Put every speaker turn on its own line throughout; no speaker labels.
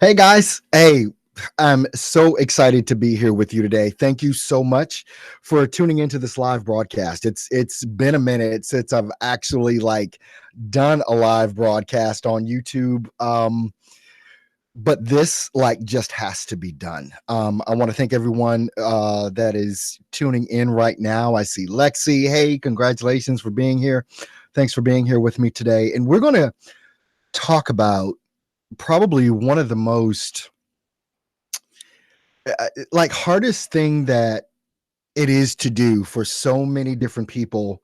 Hey guys. Hey, I'm so excited to be here with you today. Thank you so much for tuning into this live broadcast. It's been a minute since I've actually done a live broadcast on YouTube. But this just has to be done. I want to thank everyone that is tuning in right now. I see Lexi. Hey, congratulations for being here. Thanks for being here with me today. And we're going to talk about probably one of the most hardest thing that it is to do for so many different people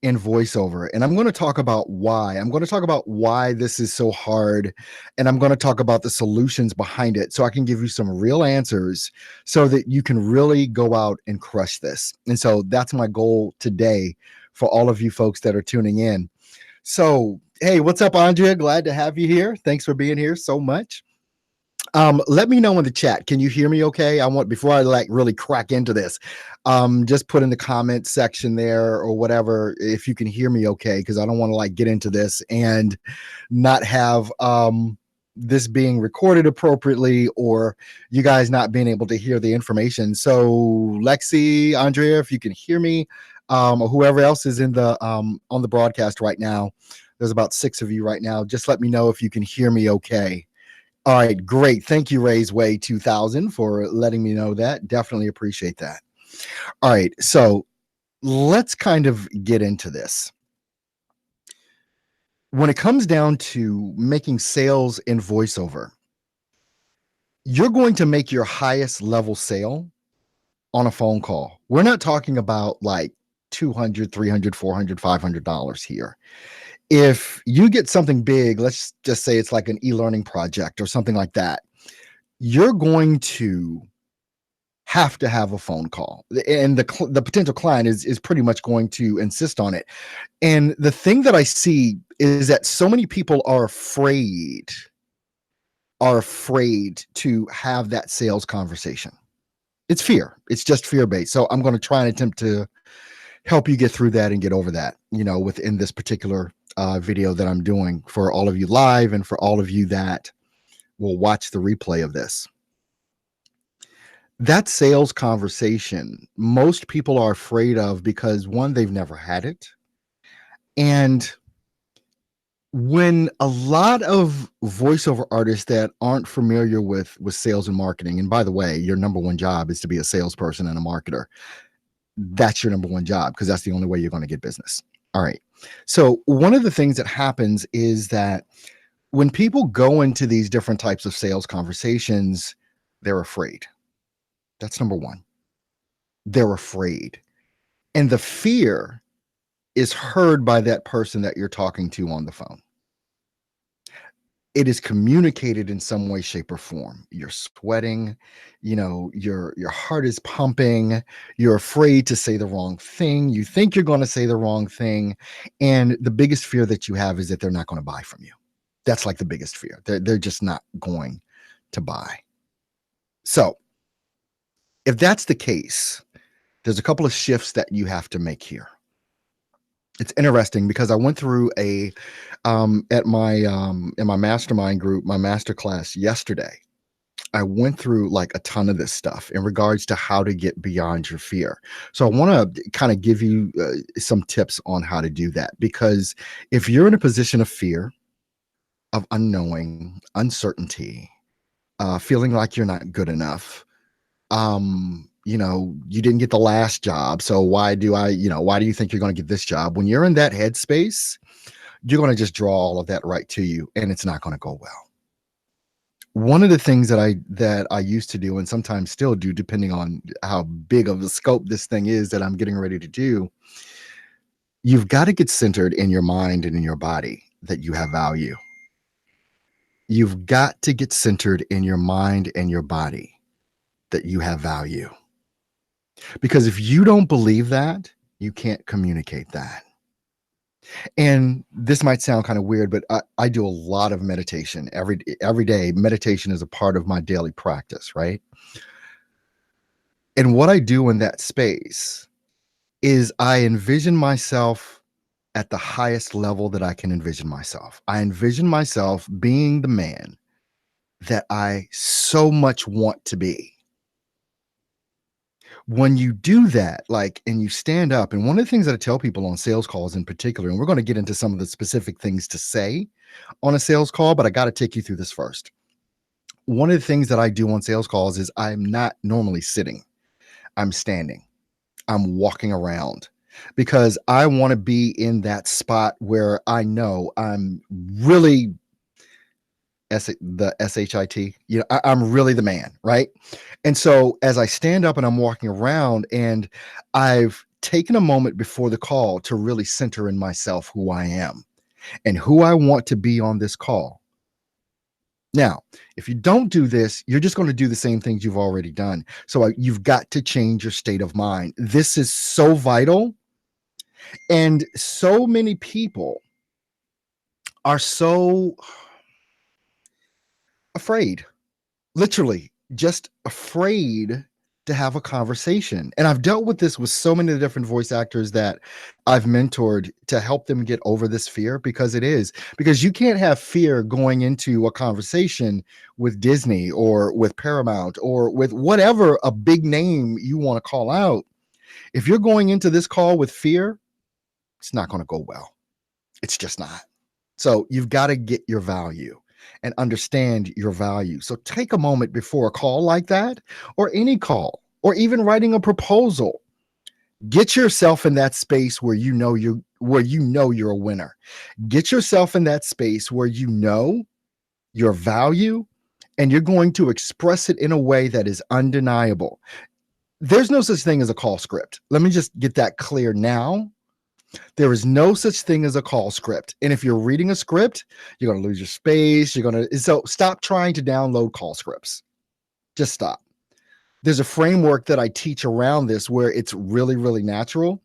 in voiceover. And I'm going to talk about why. I'm going to talk about why this is so hard. And I'm going to talk about the solutions behind it so I can give you some real answers so that you can really go out and crush this. And so that's my goal today for all of you folks that are tuning in. So, hey, what's up, Andrea? Glad to have you here. Thanks for being here so much. Let me know in the chat. Can you hear me okay? I want, before I really crack into this, just put in the comment section there or whatever if you can hear me okay, because I don't want to get into this and not have this being recorded appropriately or you guys not being able to hear the information. So Lexi, Andrea, if you can hear me, or whoever else is in the on the broadcast right now, there's about 6 of you right now. Just let me know if you can hear me okay. All right, great. Thank you, Raiseway 2000, for letting me know that. Definitely appreciate that. All right, so let's kind of get into this. When it comes down to making sales in voiceover, you're going to make your highest level sale on a phone call. We're not talking about like $200, $300, $400, $500 here. If you get something big, let's just say it's like an e-learning project or something like that, you're going to have to have a phone call, and the potential client is pretty much going to insist on it. And the thing that I see is that so many people are afraid to have that sales conversation. It's fear. It's just fear based. So I'm going to try and attempt to help you get through that and get over that, within this particular video that I'm doing for all of you live and for all of you that will watch the replay of this. That sales conversation, most people are afraid of because, one, they've never had it. And when a lot of voiceover artists that aren't familiar with sales and marketing, and by the way, your number one job is to be a salesperson and a marketer. That's your number one job because that's the only way you're going to get business. All right. So one of the things that happens is that when people go into these different types of sales conversations, they're afraid. That's number one. They're afraid. And the fear is heard by that person that you're talking to on the phone. It is communicated in some way, shape, or form. You're sweating, your heart is pumping, you're afraid to say the wrong thing, you think you're going to say the wrong thing, and the biggest fear that you have is that they're not going to buy from you. That's like the biggest fear. They're just not going to buy. So if that's the case, there's a couple of shifts that you have to make here. It's interesting because I went through a at my in my mastermind group, my masterclass yesterday. I went through like a ton of this stuff in regards to how to get beyond your fear. So I want to kind of give you some tips on how to do that, because if you're in a position of fear, of unknowing, uncertainty, feeling like you're not good enough, you didn't get the last job, so why do you think you're going to get this job? When you're in that headspace, you're going to just draw all of that right to you, and it's not going to go well. One of the things that I used to do, and sometimes still do, depending on how big of a scope this thing is that I'm getting ready to do, you've got to get centered in your mind and in your body that you have value. You've got to get centered in your mind and your body that you have value. Because if you don't believe that, you can't communicate that. And this might sound kind of weird, but I do a lot of meditation every day. Meditation is a part of my daily practice, right? And what I do in that space is I envision myself at the highest level that I can envision myself. I envision myself being the man that I so much want to be. When you do that, like, and you stand up, and one of the things that I tell people on sales calls in particular, and we're going to get into some of the specific things to say on a sales call, but I got to take you through this first. One of the things that I do on sales calls is I'm not normally sitting, I'm standing, I'm walking around because I want to be in that spot where I know I'm really the shit, I'm really the man, right? And so as I stand up and I'm walking around, and I've taken a moment before the call to really center in myself who I am and who I want to be on this call. Now, if you don't do this, you're just going to do the same things you've already done. So you've got to change your state of mind. This is so vital. And so many people are so afraid, literally just afraid to have a conversation. And I've dealt with this with so many of the different voice actors that I've mentored to help them get over this fear, because you can't have fear going into a conversation with Disney or with Paramount or with whatever a big name you want to call out. If you're going into this call with fear, it's not going to go well. It's just not. So you've got to get your value and understand your value. So take a moment before a call like that, or any call, or even writing a proposal. Get yourself in that space where you're a winner. Get yourself in that space where you know your value, and you're going to express it in a way that is undeniable. There's no such thing as a call script. Let me just get that clear now. There is no such thing as a call script. And if you're reading a script, you're going to lose your space. So stop trying to download call scripts. Just stop. There's a framework that I teach around this where it's really, really natural.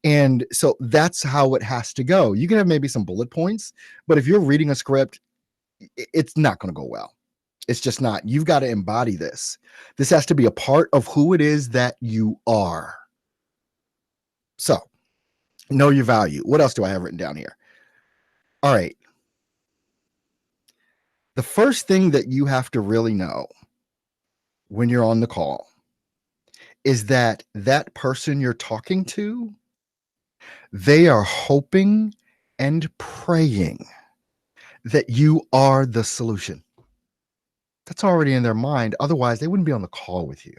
And so that's how it has to go. You can have maybe some bullet points, but if you're reading a script, it's not going to go well. It's just not. You've got to embody this. This has to be a part of who it is that you are. So, know your value. What else do I have written down here? All right. The first thing that you have to really know when you're on the call is that that person you're talking to, they are hoping and praying that you are the solution. That's already in their mind. Otherwise, they wouldn't be on the call with you.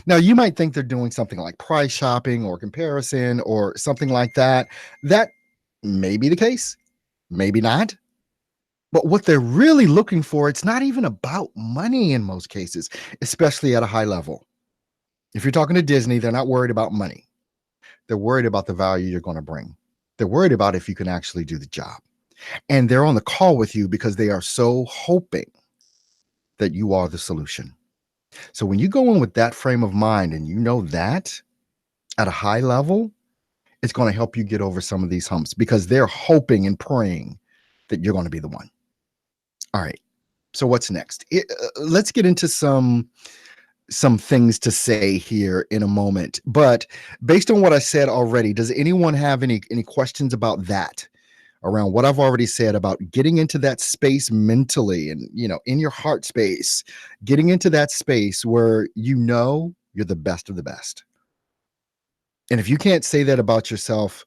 Now, you might think they're doing something like price shopping or comparison or something like that. That may be the case, maybe not. But what they're really looking for, it's not even about money in most cases, especially at a high level. If you're talking to Disney, they're not worried about money. They're worried about the value you're going to bring. They're worried about if you can actually do the job. And they're on the call with you because they are so hoping that you are the solution. So when you go in with that frame of mind and you know that at a high level, it's going to help you get over some of these humps because they're hoping and praying that you're going to be the one. All right. So what's next? Let's get into some things to say here in a moment. But based on what I said already, does anyone have any questions about that? Around what I've already said about getting into that space mentally and, in your heart space, getting into that space where you're the best of the best. And if you can't say that about yourself,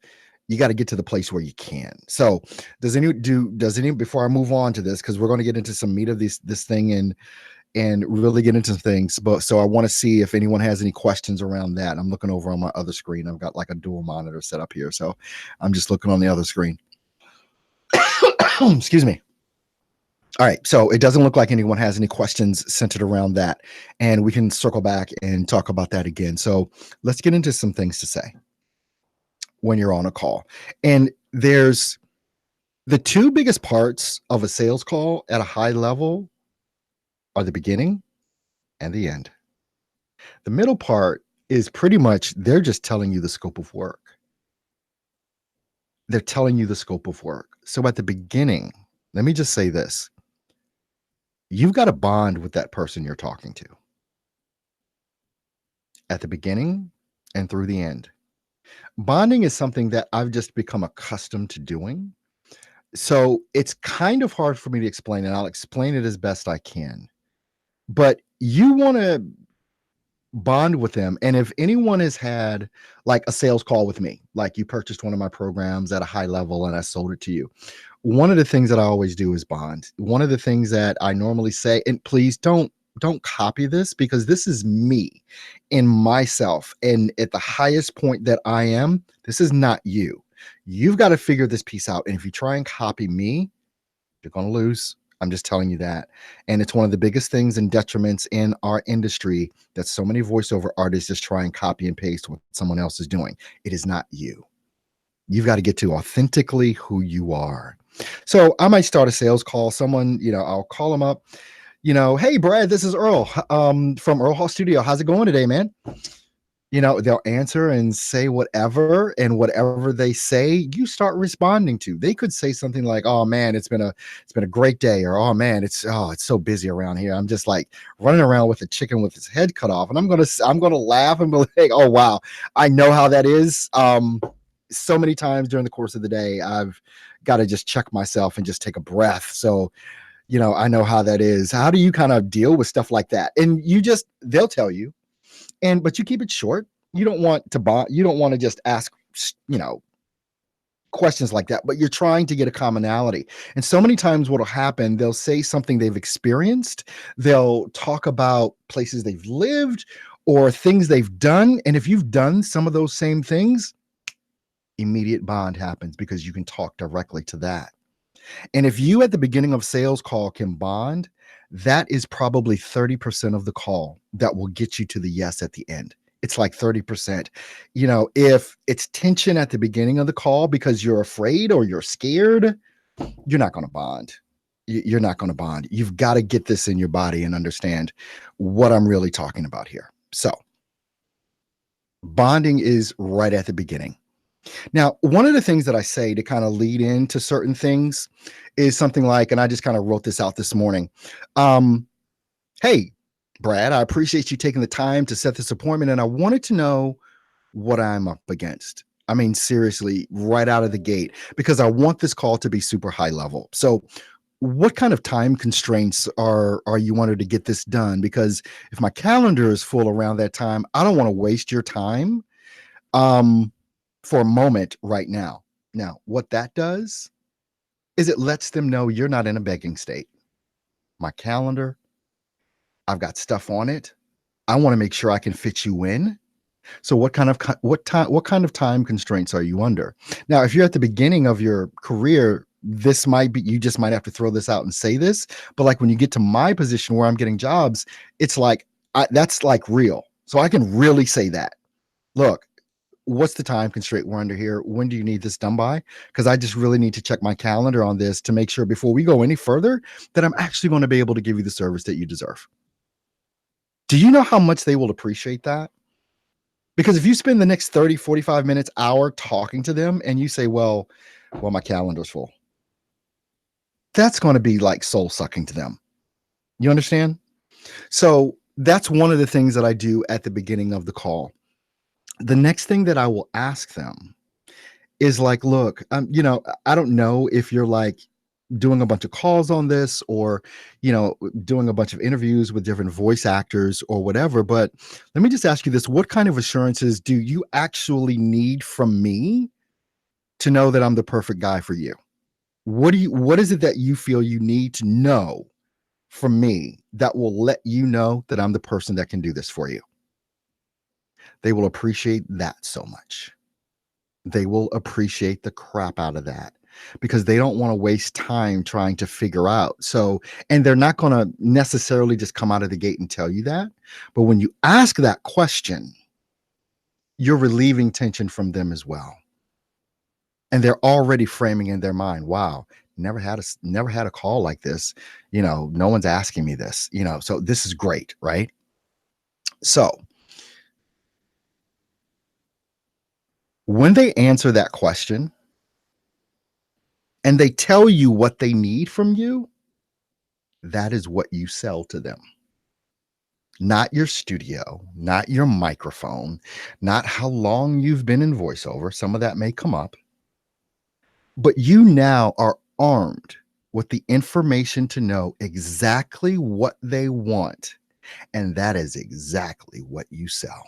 you got to get to the place where you can. So does any before I move on to this, because we're going to get into some meat of this thing and really get into things. But so I want to see if anyone has any questions around that. I'm looking over on my other screen. I've got like a dual monitor set up here. So I'm just looking on the other screen. Excuse me. All right. So it doesn't look like anyone has any questions centered around that. And we can circle back and talk about that again. So let's get into some things to say when you're on a call. And there's the two biggest parts of a sales call at a high level are the beginning and the end. The middle part is pretty much they're just telling you the scope of work. They're telling you the scope of work. So at the beginning, let me just say this. You've got to bond with that person you're talking to at the beginning and through the end. Bonding is something that I've just become accustomed to doing So it's kind of hard for me to explain, and I'll explain it as best I can. But you want to bond with them. And if anyone has had like a sales call with me, like you purchased one of my programs at a high level and I sold it to you, one of the things that I always do is bond. One of the things that I normally say, and please don't copy this because this is me and myself. And at the highest point that I am, this is not you. You've got to figure this piece out. And if you try and copy me, you're going to lose. I'm just telling you that. And it's one of the biggest things and detriments in our industry that so many voiceover artists just try and copy and paste what someone else is doing. It is not you. You've got to get to authentically who you are. So I might start a sales call. Someone, I'll call them up. Hey, Brad, this is Earl from Earl Hall Studio. How's it going today, man? They'll answer and say whatever, and whatever they say, you start responding to. They could say something like, "Oh man, it's been a great day," or "Oh, it's so busy around here. I'm just like running around with a chicken with its head cut off." And I'm gonna laugh and be like, "Oh wow, I know how that is." So many times during the course of the day, I've got to just check myself and just take a breath. So I know how that is. How do you kind of deal with stuff like that? And they'll tell you, but you keep it short. You don't want to you don't want to just ask you know questions like that, but you're trying to get a commonality. And so many times what'll happen, they'll say something they've experienced, they'll talk about places they've lived or things they've done, and if you've done some of those same things, immediate bond happens because you can talk directly to that. And if you at the beginning of sales call can bond, that is probably 30% of the call that will get you to the yes at the end. It's like 30%. If it's tension at the beginning of the call because you're afraid or you're scared, you're not going to bond. You're not going to bond. You've got to get this in your body and understand what I'm really talking about here. So, bonding is right at the beginning. Now, one of the things that I say to kind of lead into certain things is something like, and I just kind of wrote this out this morning. Um, Hey, Brad, I appreciate you taking the time to set this appointment, and I wanted to know what I'm up against. I mean, seriously, right out of the gate, because I want this call to be super high level. So, what kind of time constraints are you wanted to get this done? Because if my calendar is full around that time, I don't want to waste your time um, for a moment right now. Now, what that does is it lets them know you're not in a begging state. My calendar, I've got stuff on it. I want to make sure I can fit you in. So what kind of time constraints are you under? Now, if you're at the beginning of your career, this might be you just might have to throw this out and say this, but like when you get to my position where I'm getting jobs, it's like that's like real. So I can really say that. Look, what's the time constraint we're under here? When do you need this done by? Because I just really need to check my calendar on this to make sure before we go any further that I'm actually going to be able to give you the service that you deserve. Do you know how much they will appreciate that? Because if you spend the next 30, 45 minutes, hour talking to them and you say, well, my calendar's full, that's going to be like soul sucking to them. You understand? So that's one of the things that I do at the beginning of the call. The next thing that I will ask them is like, look, I don't know if you're like doing a bunch of calls on this or, doing a bunch of interviews with different voice actors or whatever. But let me just ask you this. What kind of assurances do you actually need from me to know that I'm the perfect guy for you? What is it that you feel you need to know from me that will let you know that I'm the person that can do this for you? They will appreciate that so much. They will appreciate the crap out of that because they don't want to waste time trying to figure out. So, and they're not going to necessarily just come out of the gate and tell you that. But when you ask that question, you're relieving tension from them as well. And they're already framing in their mind, wow, never had a call like this. No one's asking me this, so this is great, right? So when they answer that question and they tell you what they need from you, that is what you sell to them. Not your studio, not your microphone, not how long you've been in voiceover. Some of that may come up, but you now are armed with the information to know exactly what they want, and that is exactly what you sell.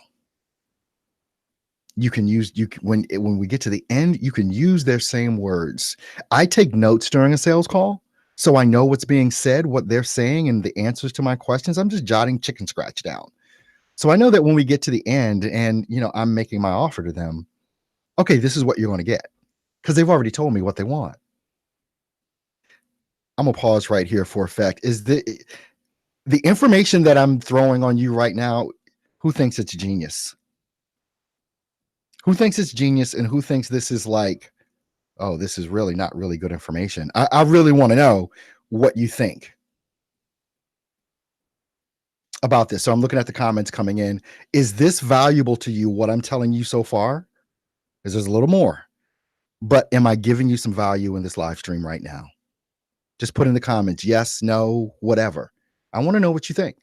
You can use when we get to the end, you can use their same words. I take notes during a sales call, so I know what's being said, what they're saying, and the answers to my questions. I'm just jotting chicken scratch down. So I know that when we get to the end and, I'm making my offer to them, okay, this is what you're going to get because they've already told me what they want. I'm gonna pause right here for effect. Is the information that I'm throwing on you right now? Who thinks it's genius? Who thinks it's genius, and who thinks this is like, oh, this is really not really good information? I really want to know what you think about this. So I'm looking at the comments coming in. Is this valuable to you? What I'm telling you so far? Because there's a little more, but am I giving you some value in this live stream right now? Just put in the comments, yes, no, whatever. I want to know what you think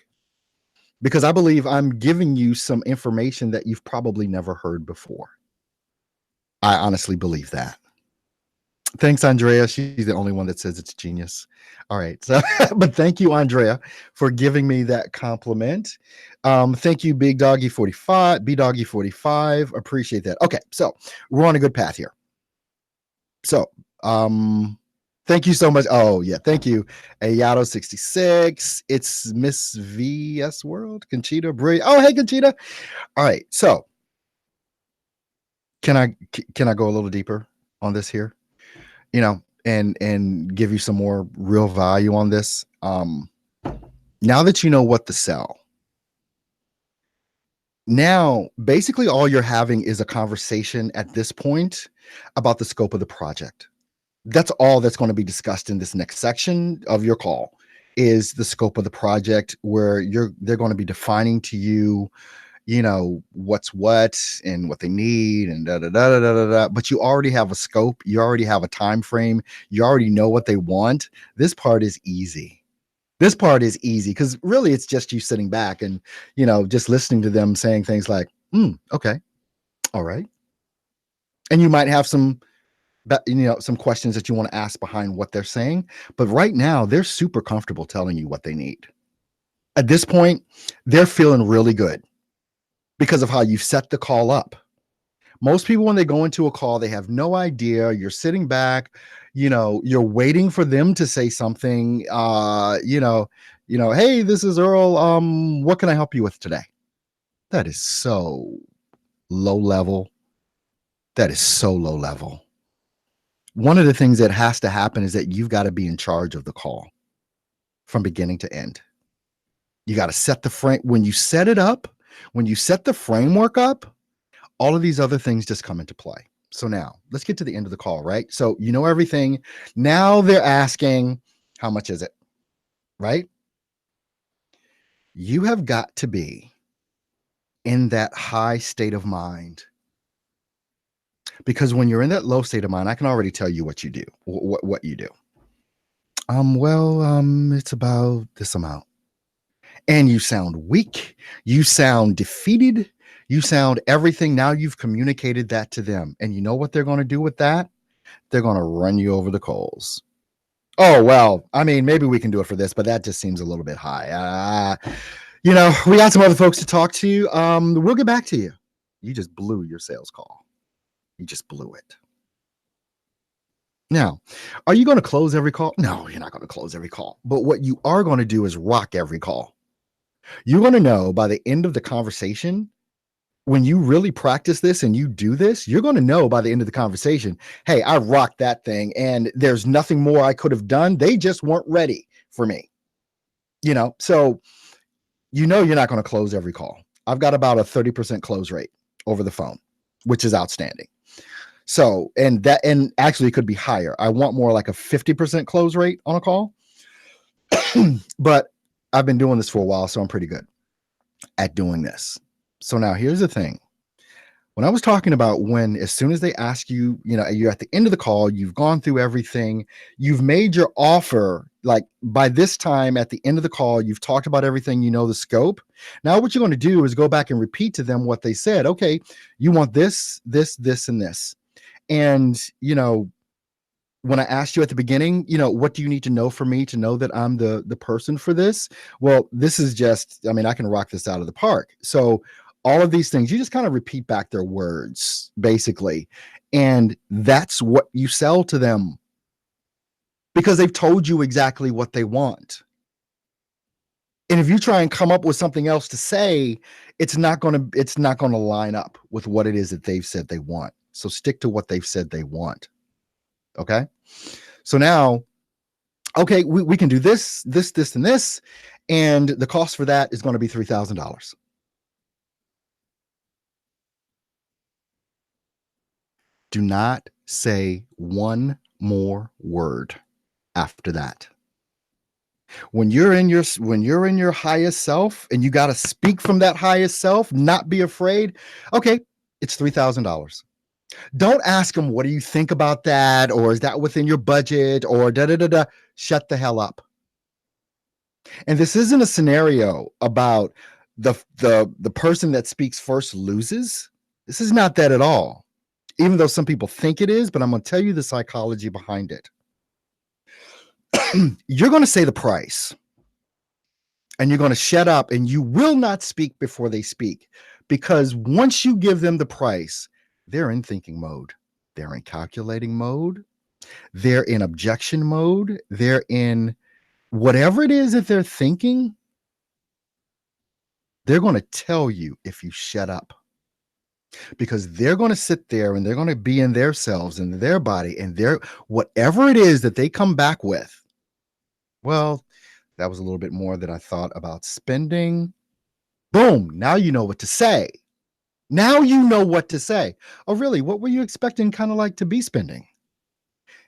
because I believe I'm giving you some information that you've probably never heard before. I honestly believe that. Thanks, Andrea. She's the only one that says it's genius. All right. So, but thank you, Andrea, for giving me that compliment. Thank you, Big Doggy 45, B Doggy 45. Appreciate that. Okay. So we're on a good path here. So, thank you so much. Oh, yeah. Thank you. Ayato 66. It's Miss VS World. Conchita Brie. Oh, hey, Conchita. All right. So can I go a little deeper on this here? And give you some more real value on this. Now that you know what to sell, now basically all you're having is a conversation at this point about the scope of the project. That's all that's going to be discussed in this next section of your call is the scope of the project where they're going to be defining to you, what's what and what they need and da da da da da da. But you already have a scope, you already have a time frame, you already know what they want. This part is easy. This part is easy because really it's just you sitting back and just listening to them saying things like, okay, all right. And you might have some questions that you want to ask behind what they're saying. But right now, they're super comfortable telling you what they need. At this point, they're feeling really good because of how you set the call up. Most people, when they go into a call, they have no idea. You're sitting back, you're waiting for them to say something. Hey, this is Earl. What can I help you with today? That is so low level. That is so low level. One of the things that has to happen is that you've got to be in charge of the call from beginning to end. You got to set the frame. When you set it up, when you set the framework up, all of these other things just come into play. So now let's get to the end of the call, right? So you know everything. Now they're asking, how much is it? Right? You have got to be in that high state of mind. Because when you're in that low state of mind, I can already tell you what you do, what you do. It's about this amount. And you sound weak, you sound defeated, you sound everything. Now you've communicated that to them. And you know what they're going to do with that? They're going to run you over the coals. Oh, well, I mean, maybe we can do it for this, but that just seems a little bit high. We got some other folks to talk to. We'll get back to you. You just blew your sales call. You just blew it. Now, are you going to close every call? No, you're not going to close every call. But what you are going to do is rock every call. You're going to know by the end of the conversation, when you really practice this and you do this, you're going to know by the end of the conversation, hey, I rocked that thing and there's nothing more I could have done. They just weren't ready for me. So you're not going to close every call. I've got about a 30% close rate over the phone, which is outstanding. So, and actually it could be higher. I want more like a 50% close rate on a call, but I've been doing this for a while, so I'm pretty good at doing this. So now here's the thing. When I was talking about as soon as they ask you, you're at the end of the call, you've gone through everything, you've made your offer, like by this time at the end of the call, you've talked about everything, the scope. Now what you're going to do is go back and repeat to them what they said. Okay, you want this, this, this, and this. And, when I asked you at the beginning, what do you need to know for me to know that I'm the person for this? Well, this is just, I mean, I can rock this out of the park. So all of these things, you just kind of repeat back their words, basically. And that's what you sell to them because they've told you exactly what they want. And if you try and come up with something else to say, it's not gonna line up with what it is that they've said they want. So stick to what they've said they want. Okay. So now, okay, we can do this, and this, and the cost for that is going to be $3,000. Do not say one more word after that. When you're in your highest self and you got to speak from that highest self, not be afraid. Okay, it's $3,000. Don't ask them, what do you think about that, or is that within your budget, or da da da da. Shut the hell up. And this isn't a scenario about the person that speaks first loses. This is not that at all. Even though some people think it is, but I'm going to tell you the psychology behind it. You're going to say the price and you're going to shut up and you will not speak before they speak, because once you give them the price, they're in thinking mode. They're in calculating mode. They're in objection mode. They're in whatever it is that they're thinking. They're going to tell you if you shut up, because they're going to sit there and they're going to be in their selves and their body and their whatever it is that they come back with. Well, that was a little bit more than I thought about spending. Boom. Now you know what to say. Now you know what to say. Oh, really? What were you expecting kind of like to be spending?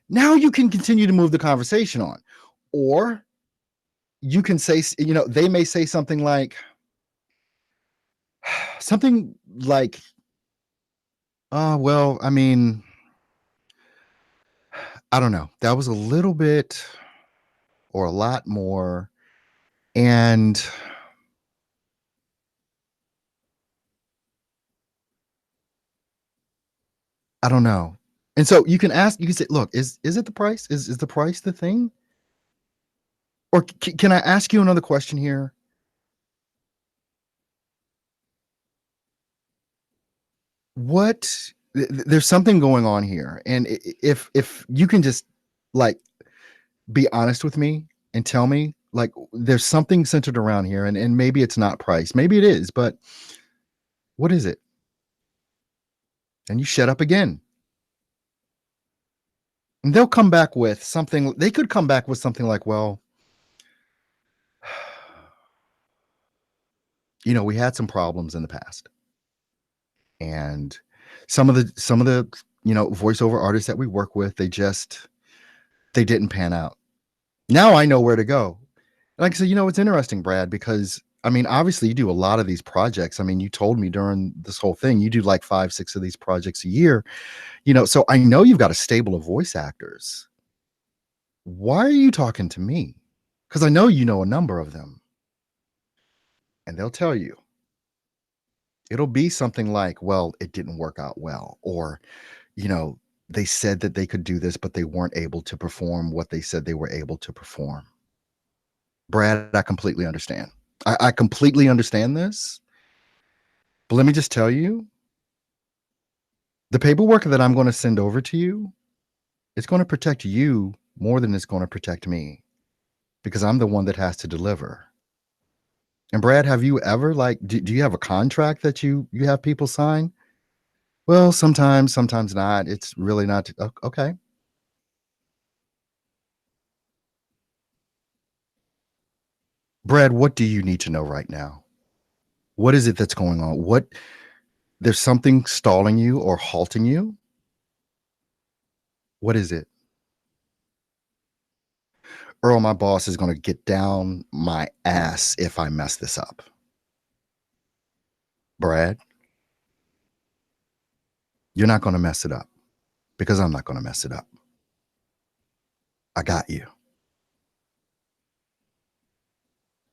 Now you can continue to move the conversation on. Or you can say, they may say something like, something like, oh, well, I mean, I don't know. That was a little bit or a lot more. And I don't know. And so you can say, look, is it the price? Is the price the thing? Or can I ask you another question here? There's something going on here. And if you can just like be honest with me and tell me, like, there's something centered around here, and maybe it's not price. Maybe it is, but what is it? And you shut up again. And they'll come back with something. They could come back with something like, well, we had some problems in the past. And some of the voiceover artists that we work with, they didn't pan out. Now I know where to go. Like I said, it's interesting, Brad, because I mean, obviously you do a lot of these projects. I mean, you told me during this whole thing, you do like 5, 6 of these projects a year, so I know you've got a stable of voice actors. Why are you talking to me? Because I know you know a number of them, and they'll tell you. It'll be something like, well, it didn't work out well, or, you know, they said that they could do this, but they weren't able to perform what they said they were able to perform. Brad, I completely understand. I completely understand this. But let me just tell you, the paperwork that I'm going to send over to you, it's going to protect you more than it's going to protect me, because I'm the one that has to deliver. And Brad, have you ever do you have a contract that you have people sign? Well, sometimes not. It's really not. Okay. Brad, what do you need to know right now? What is it that's going on? There's something stalling you or halting you? What is it? Earl, my boss is going to get down my ass if I mess this up. Brad, you're not going to mess it up, because I'm not going to mess it up. I got you.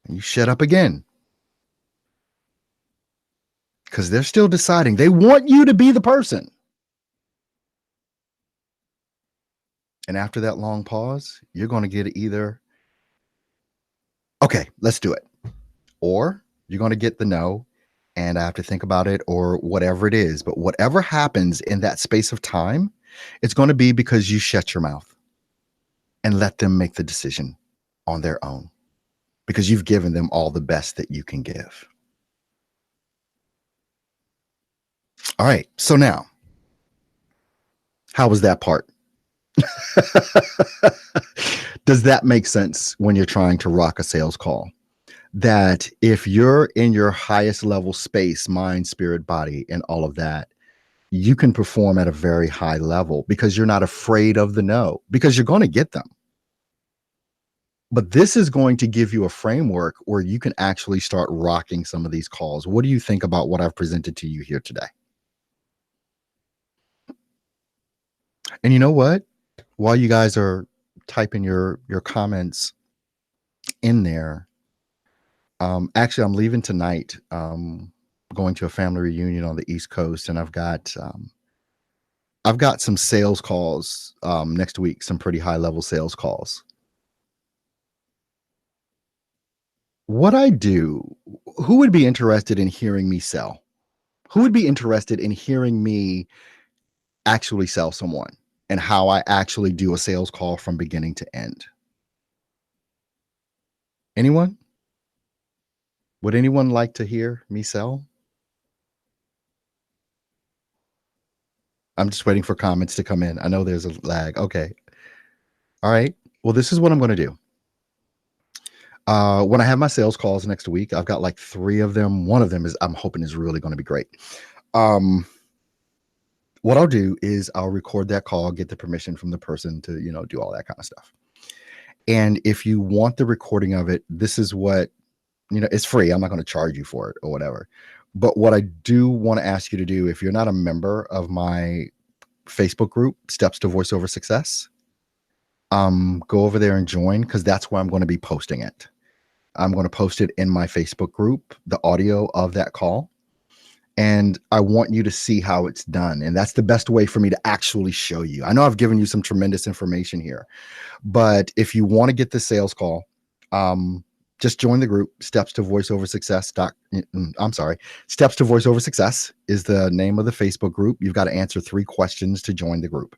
And you shut up again, because they're still deciding. They want you to be the person. And after that long pause, you're going to get either, okay, let's do it. Or you're going to get the no, and I have to think about it, or whatever it is. But whatever happens in that space of time, it's going to be because you shut your mouth and let them make the decision on their own, because you've given them all the best that you can give. All right. So now, how was that part? Does that make sense when you're trying to rock a sales call? That if you're in your highest level space, mind, spirit, body, and all of that, you can perform at a very high level because you're not afraid of the no, because you're going to get them. But this is going to give you a framework where you can actually start rocking some of these calls. What do you think about what I've presented to you here today? And you know what? While you guys are typing your comments in there, actually, I'm leaving tonight, going to a family reunion on the East Coast, and I've got some sales calls next week, some pretty high level sales calls. What I do, who would be interested in hearing me sell? Who would be interested in hearing me actually sell someone and how I actually do a sales call from beginning to end? Anyone? Would anyone like to hear me sell? I'm just waiting for comments to come in. I know there's a lag. Okay. All right. Well, this is what I'm going to do. When I have my sales calls next week, I've got like 3 of them. One of them is, I'm hoping, is really going to be great. What I'll do is I'll record that call, get the permission from the person to, do all that kind of stuff. And if you want the recording of it, this is what, it's free. I'm not going to charge you for it or whatever. But what I do want to ask you to do, if you're not a member of my Facebook group, Steps to Voiceover Success, go over there and join, because that's where I'm going to be posting it. I'm going to post it in my Facebook group, the audio of that call. And I want you to see how it's done. And that's the best way for me to actually show you. I know I've given you some tremendous information here, but if you want to get the sales call, just join the group. Steps to Voiceover Success. Steps to Voiceover Success is the name of the Facebook group. You've got to answer 3 questions to join the group,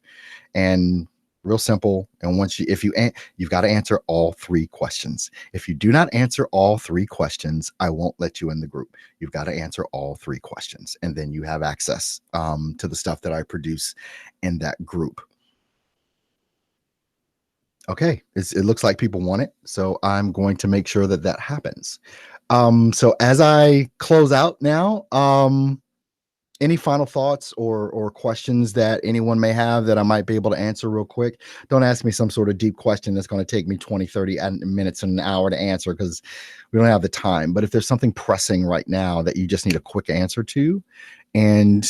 and real simple. And you've got to answer all 3 questions. If you do not answer all 3 questions, I won't let you in the group. You've got to answer all 3 questions, and then you have access to the stuff that I produce in that group. Okay, it looks like people want it, so I'm going to make sure that that happens. So as I close out now, any final thoughts or questions that anyone may have that I might be able to answer real quick? Don't ask me some sort of deep question that's going to take me 20, 30 minutes and an hour to answer, because we don't have the time. But if there's something pressing right now that you just need a quick answer to, and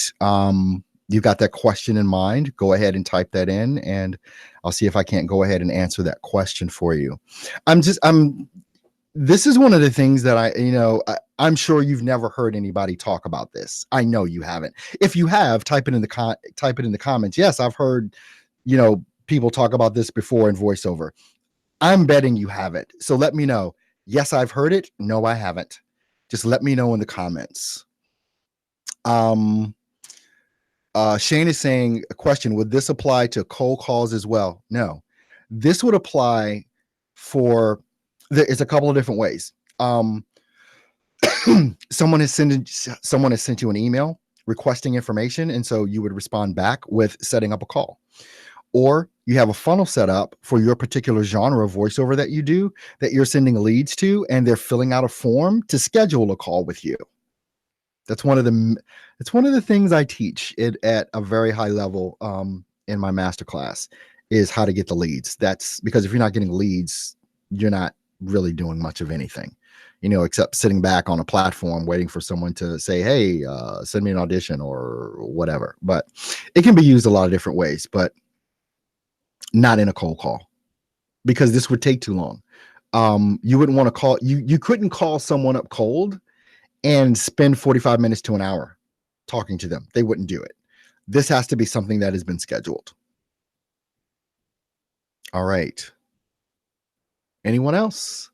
you've got that question in mind, go ahead and type that in, and I'll see if I can't go ahead and answer that question for you. This is one of the things that I'm sure you've never heard anybody talk about this. I know you haven't. If you have, type it in the comments. Yes, I've heard, people talk about this before in voiceover. I'm betting you haven't. So let me know. Yes, I've heard it. No, I haven't. Just let me know in the comments. Shane is saying, a question, would this apply to cold calls as well? No, this would apply for, it's a couple of different ways. Someone has sent you an email requesting information, and so you would respond back with setting up a call. Or you have a funnel set up for your particular genre of voiceover that you do, that you're sending leads to, and they're filling out a form to schedule a call with you. That's one of the things I teach it at a very high level in my masterclass, is how to get the leads. That's because if you're not getting leads, you're not really doing much of anything, except sitting back on a platform waiting for someone to say, hey, send me an audition or whatever. But it can be used a lot of different ways, but not in a cold call, because this would take too long. You wouldn't want to call, you couldn't call someone up cold and spend 45 minutes to an hour talking to them. They wouldn't do it. This has to be something that has been scheduled. All right. Anyone else?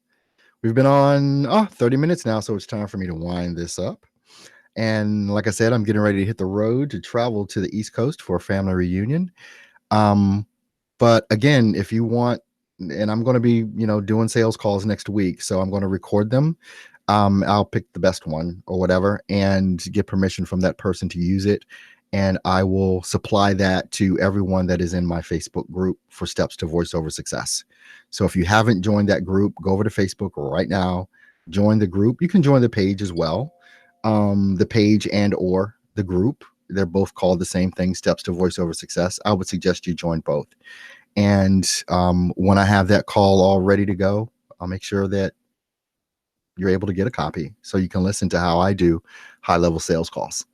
We've been on 30 minutes now, so it's time for me to wind this up. And like I said, I'm getting ready to hit the road to travel to the East Coast for a family reunion. Um, but again, if you want, and I'm going to be, doing sales calls next week, so I'm going to record them. I'll pick the best one or whatever and get permission from that person to use it. And I will supply that to everyone that is in my Facebook group for Steps to Voiceover Success. So if you haven't joined that group, go over to Facebook right now, join the group. You can join the page as well. The page and or the group, they're both called the same thing, Steps to Voiceover Success. I would suggest you join both. And when I have that call all ready to go, I'll make sure that you're able to get a copy so you can listen to how I do high-level sales calls.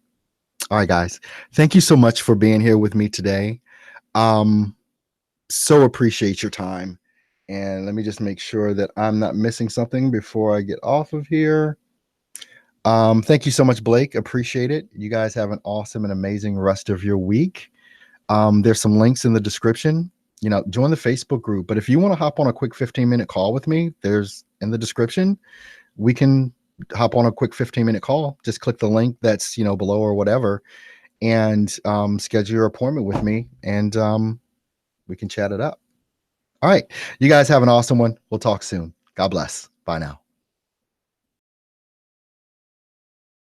All right, guys. Thank you so much for being here with me today. So appreciate your time. And let me just make sure that I'm not missing something before I get off of here. Thank you so much, Blake. Appreciate it. You guys have an awesome and amazing rest of your week. There's some links in the description. Join the Facebook group. But if you want to hop on a quick 15-minute call with me, there's in the description. We can hop on a quick 15-minute call. Just click the link that's below or whatever, and schedule your appointment with me, and we can chat it up. All right, you guys have an awesome one. We'll talk soon. God bless. Bye now.